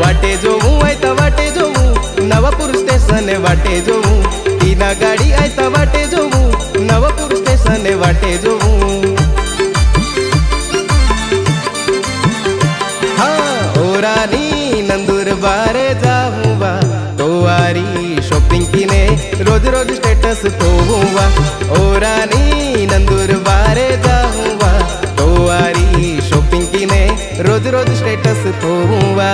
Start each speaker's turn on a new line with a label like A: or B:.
A: वाटे जोऊ आयता वाटे जोऊ नवापूर स्टेशन वाटे जोऊ तीना गाड़ी आयता वाटे जोऊ नवापूर स्टेशन वाटे जोऊ ओरानी नंदुरबार जाऊँगा तोवारी शॉपिंग किने रोज रोज स्टेटस पोऊँगा ओरानी नंदुरबार जाऊँगा तोवारी शॉपिंग किने रोज रोज स्टेटस पोऊँगा।